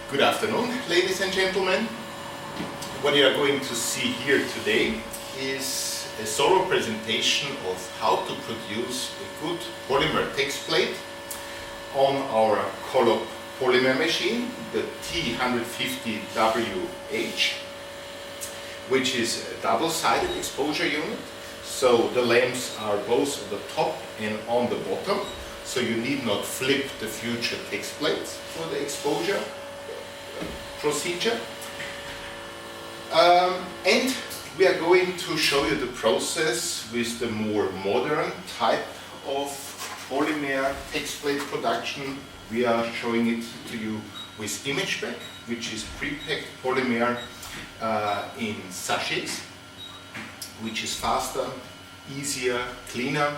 Good afternoon, ladies and gentlemen. What you are going to see here today is a solo presentation of how to produce a good polymer text plate on our colop polymer machine, the T150WH, which is a double-sided exposure unit. So the lamps are both on the top and on the bottom, so you need not flip the future text plates for the exposure procedure. And we are going to show you the process with the more modern type of polymer text plate production. We are showing it to you with image pack, which is pre-packed polymer in sachets, which is faster, easier, cleaner,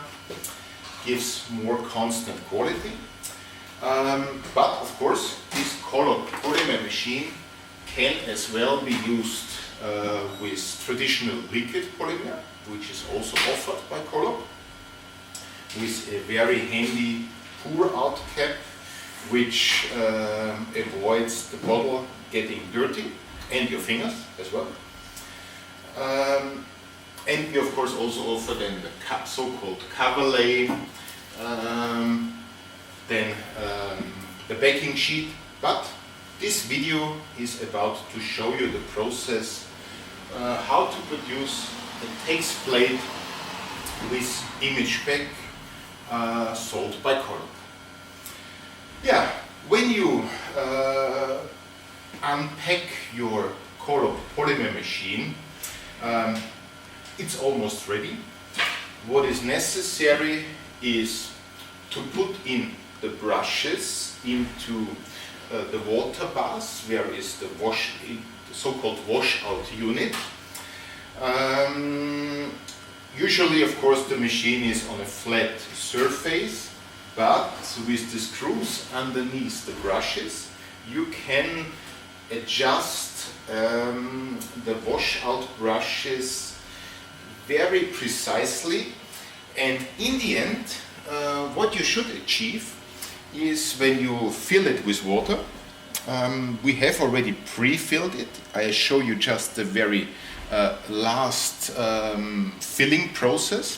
gives more constant quality. But of course, this colop polymer machine can as well be used with traditional liquid polymer, which is also offered by colop, with a very handy pour-out cap, which avoids the bottle getting dirty, and your fingers as well. And we of course also offer then the so-called cover lay, then the backing sheet. But this video is about to show you the process how to produce a text plate with image pack sold by colop. Yeah, when you unpack your colop polymer machine, it's almost ready. What is necessary is to put in the brushes into the water bath, where is the so-called washout unit. Usually, of course, the machine is on a flat surface, but with the screws underneath the brushes, you can adjust the washout brushes very precisely. And in the end, what you should achieve is when you fill it with water. We have already pre-filled it. I show you just the very last filling process.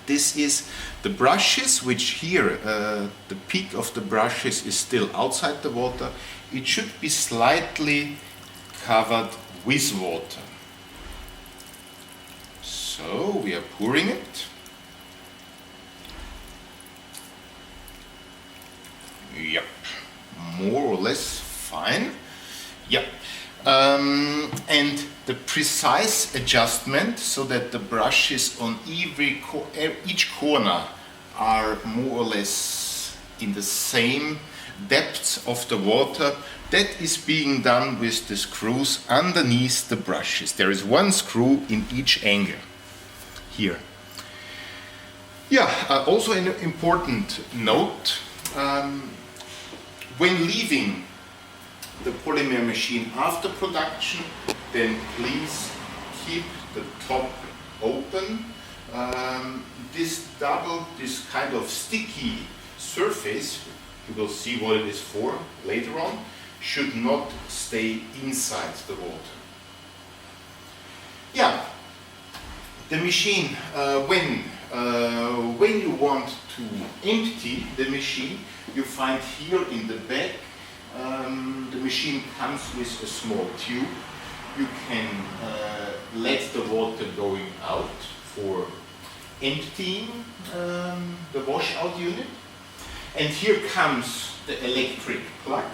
This is the brushes, which here the peak of the brushes is still outside the water. It should be slightly covered with water. So we are pouring it. Yep, more or less fine. Yep. And the precise adjustment so that the brushes on each corner are more or less in the same depth of the water, that is being done with the screws underneath the brushes. There is one screw in each angle here. Yeah, also an important note. When leaving the polymer machine after production, then please keep the top open. This kind of sticky surface, you will see what it is for later on, should not stay inside the water. Yeah, the machine, when you want to empty the machine, you find here in the back, the machine comes with a small tube. You can let the water going out for emptying the washout unit. And here comes the electric plug.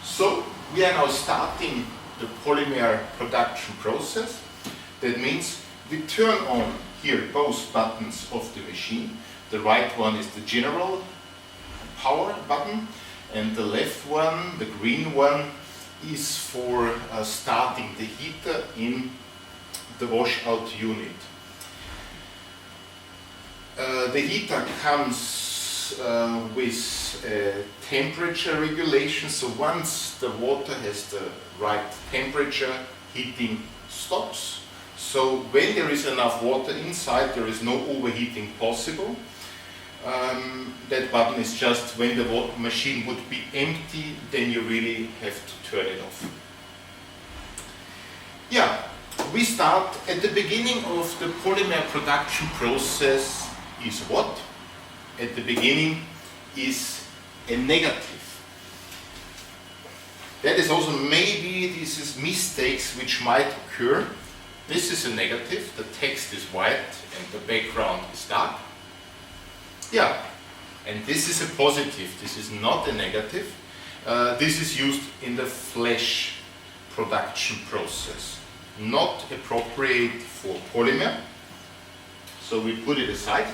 So we are now starting the polymer production process. That means we turn on here both buttons of the machine. The right one is the general power button, and the left one, the green one, is for starting the heater in the washout unit. The heater comes with a temperature regulation, so once the water has the right temperature, heating stops. So when there is enough water inside, there is no overheating possible. That button is just when the machine would be empty, then you really have to turn it off. Yeah, we start at the beginning of the polymer production process is what? At the beginning is a negative. That is also maybe this is mistakes which might occur. This is a negative, the text is white and the background is dark. Yeah, and this is a positive, this is not a negative. This is used in the flash production process, not appropriate for polymer. So we put it aside.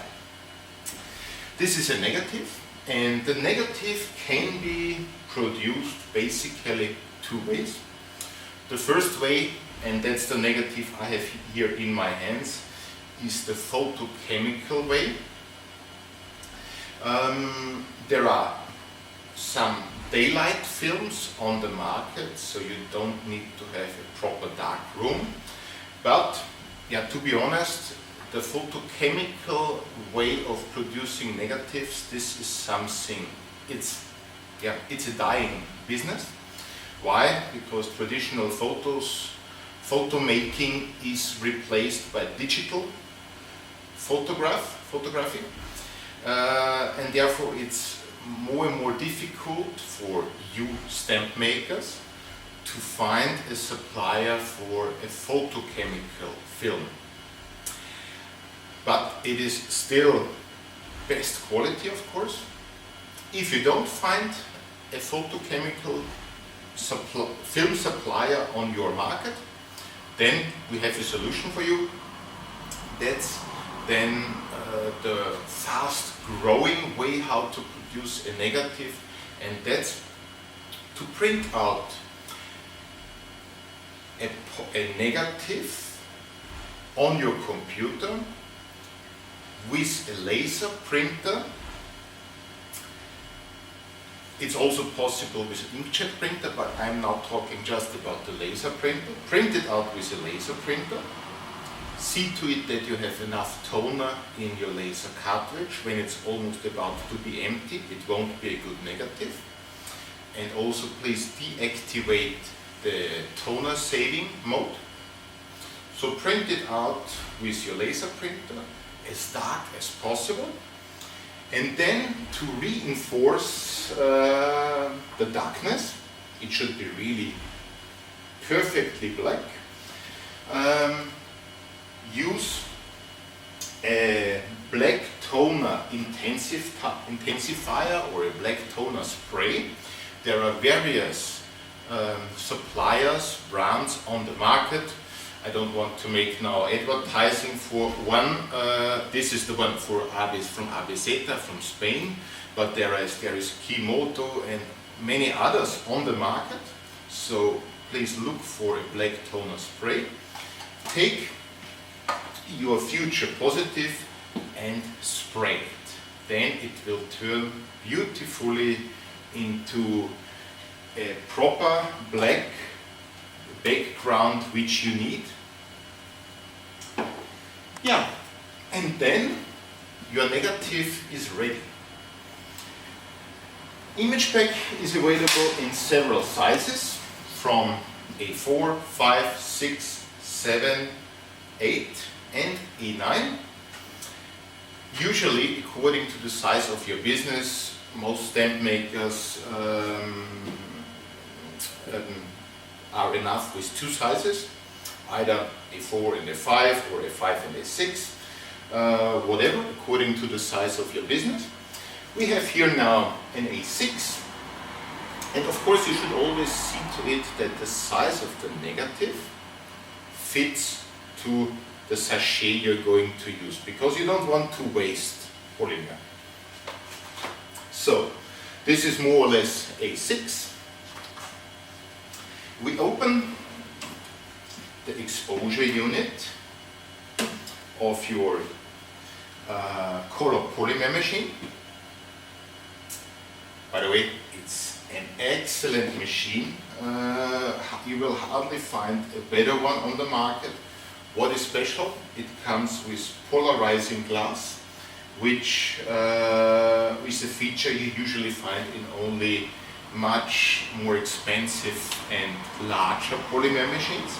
This is a negative, and the negative can be produced basically two ways. The first way, and that's the negative I have here in my hands, is the photochemical way. There are some daylight films on the market, so you don't need to have a proper dark room. But yeah, to be honest, the photochemical way of producing negatives, this is something, it's a dying business. Why? Because traditional photo making is replaced by digital photography. And therefore it's more and more difficult for you stamp makers to find a supplier for a photochemical film. But it is still best quality, of course. If you don't find a photochemical film supplier on your market, then we have a solution for you. That's then the fast growing way how to produce a negative, and that's to print out a negative on your computer with a laser printer. It's also possible with an inkjet printer, but I'm now talking just about the laser printer. Print it out with a laser printer. See to it that you have enough toner in your laser cartridge. When it's almost about to be empty, it won't be a good negative. And also please deactivate the toner saving mode. So print it out with your laser printer as dark as possible. And then to reinforce the darkness, it should be really perfectly black. Use a black toner intensifier or a black toner spray. There are various suppliers, brands on the market. I don't want to make now advertising for one. This is the one from Abezeta from Spain, but there is Kimoto and many others on the market. So please look for a black toner spray. Take your future positive and spray it. Then it will turn beautifully into a proper black background which you need. Yeah, and then your negative is ready. Image pack is available in several sizes, from A4, 5, 6, 7, 8 and A9. Usually, according to the size of your business, most stamp makers are enough with two sizes, either A4 and A5 or A5 and A6, whatever, according to the size of your business. We have here now an A6, and of course you should always see to it that the size of the negative fits to the sachet you're going to use, because you don't want to waste polymer. So this is more or less A6. We open the exposure unit of your colop polymer machine. By the way, it's an excellent machine. You will hardly find a better one on the market. What is special? It comes with polarizing glass. which is a feature you usually find in only much more expensive and larger polymer machines.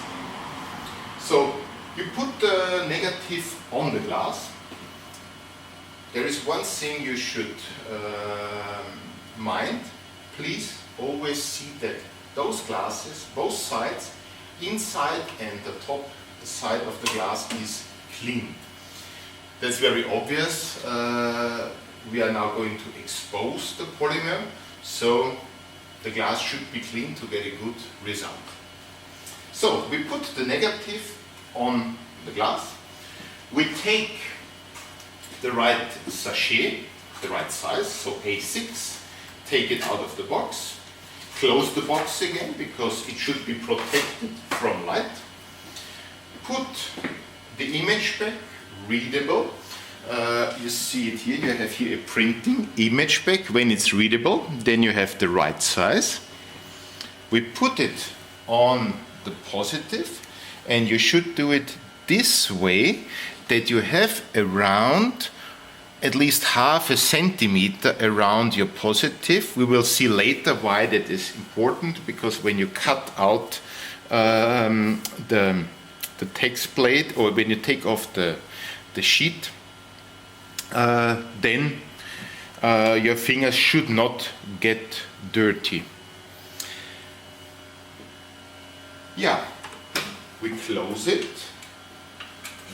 So you put the negative on the glass. There is one thing you should mind. Please always see that those glasses, both sides, inside and the top side of the glass is clean. That's very obvious. We are now going to expose the polymer, so the glass should be clean to get a good result. So we put the negative on the glass. We take the right sachet, the right size, so A6, take it out of the box, close the box again because it should be protected from light. Put the image back, readable. You see it here, you have here a printing image back. When it's readable, then you have the right size. We put it on the positive, and you should do it this way, that you have around at least half a centimeter around your positive. We will see later why that is important, because when you cut out the text plate, or when you take off the sheet, then your fingers should not get dirty. Yeah, we close it,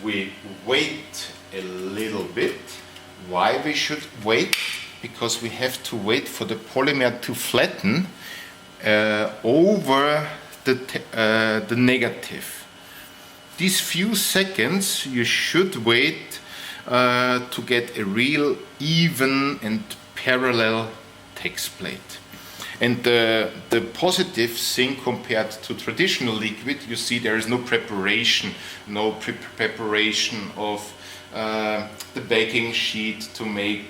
we wait a little bit. Why we should wait? Because we have to wait for the polymer to flatten over the negative. These few seconds you should wait to get a real even and parallel text plate. And the positive thing compared to traditional liquid, you see there is no preparation, preparation of the backing sheet to make,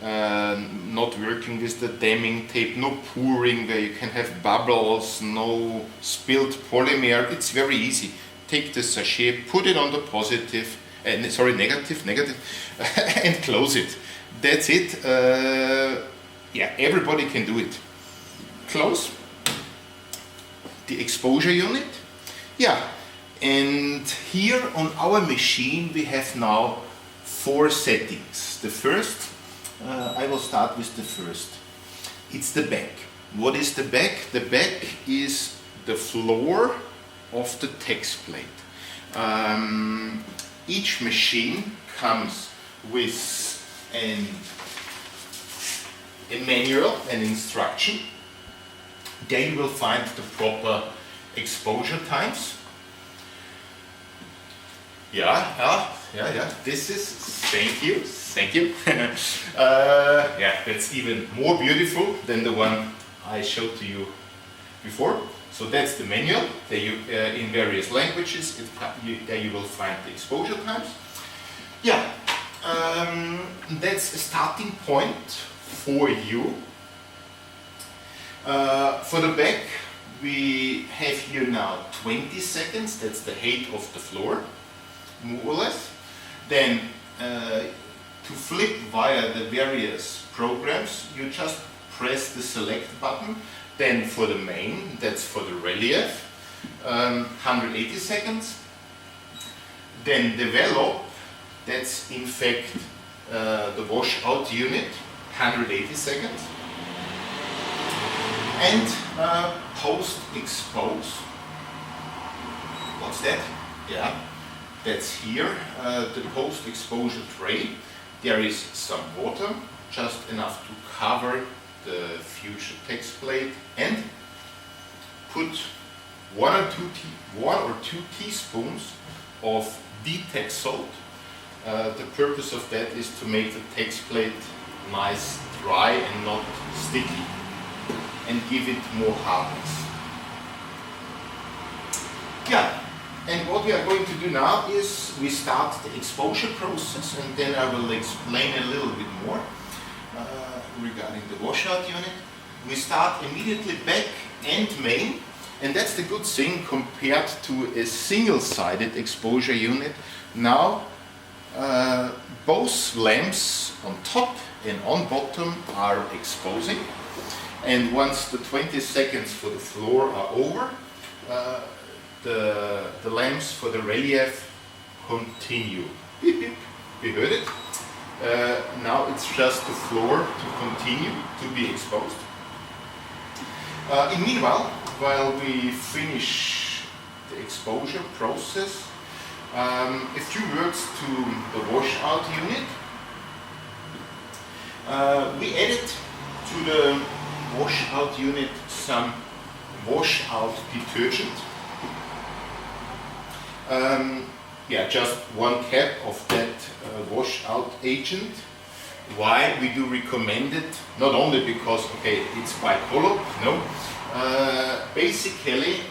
not working with the damming tape, no pouring where you can have bubbles, no spilled polymer. It's very easy. Take the sachet, put it on the positive, negative, and close it. That's it. Yeah, everybody can do it. Close the exposure unit. Yeah, and here on our machine we have now 4 settings. The first, I will start with the first. It's the back. What is the back? The back is the floor of the text plate. Each machine comes with a manual, an instruction. There you will find the proper exposure times. Yeah. This is, thank you. Yeah, that's even more beautiful than the one I showed to you before. So that's the manual. There you, in various languages, there you will find the exposure times. Yeah, that's a starting point for you. For the back, we have here now 20 seconds. That's the height of the floor, more or less. Then, to flip via the various programs, you just press the select button. Then for the main, that's for the relief, 180 seconds. Then develop, that's in fact the washout unit, 180 seconds. And post-expose, what's that? Yeah, that's here, the post-exposure tray. There is some water, just enough to cover the future text plate, and put 1 or 2 teaspoons of D-tex salt. The purpose of that is to make the text plate nice, dry and not sticky, and give it more hardness. Yeah, and what we are going to do now is we start the exposure process, and then I will explain a little bit more regarding the washout unit. We start immediately back and main, and that's the good thing compared to a single-sided exposure unit. Now Both lamps on top and on bottom are exposing, and once the 20 seconds for the floor are over, the lamps for the relief continue. Beep, beep. We heard it. Now it's just the floor to continue to be exposed. In meanwhile, while we finish the exposure process, a few words to the washout unit. We added to the washout unit some washout detergent. Just 1 cap of that washout agent. Why we do recommend it? Not only because it's by colop, no. Basically,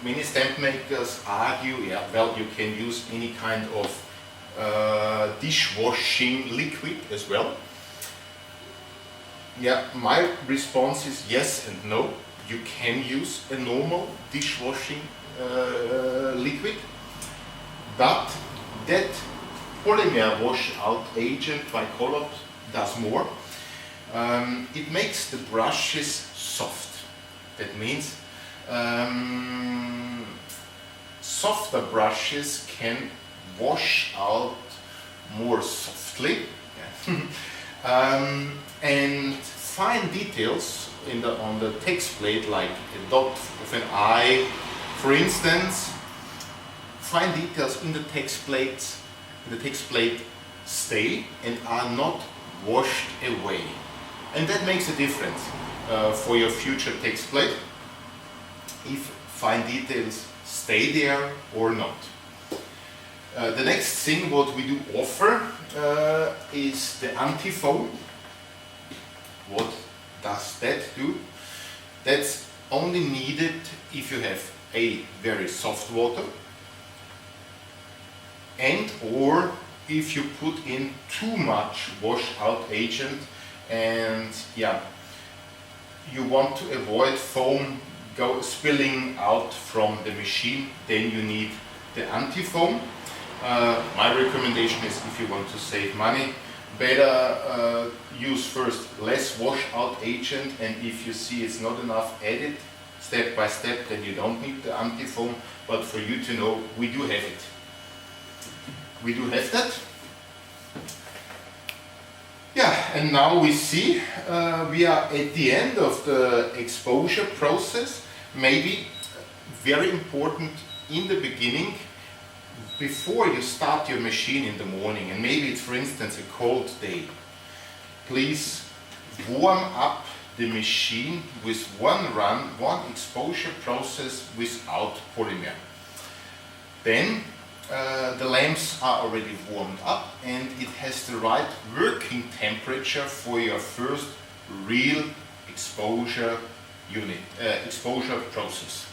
many stamp makers argue, you can use any kind of dishwashing liquid as well. My response is yes and no. You can use a normal dishwashing liquid, but that polymer washout agent by colop does more. It makes the brushes soft. That means softer brushes can wash out more softly. And fine details on the text plate, like a dot of an eye, for instance, fine details in the text plate stay and are not washed away. And that makes a difference for your future text plate, if fine details stay there or not. The next thing what we do offer is the anti-foam. What does that do? That's only needed if you have a very soft water, and or if you put in too much washout agent and you want to avoid foam spilling out from the machine, then you need the anti-foam. My recommendation is, if you want to save money, better use first less washout agent, and if you see it's not enough, add it step by step, then you don't need the anti-foam. But for you to know, we do have it. We do have that. And now we see we are at the end of the exposure process. Maybe very important in the beginning, before you start your machine in the morning, and maybe it's, for instance, a cold day, please warm up the machine with one exposure process without polymer. Then the lamps are already warmed up and it has the right working temperature for your first real exposure process.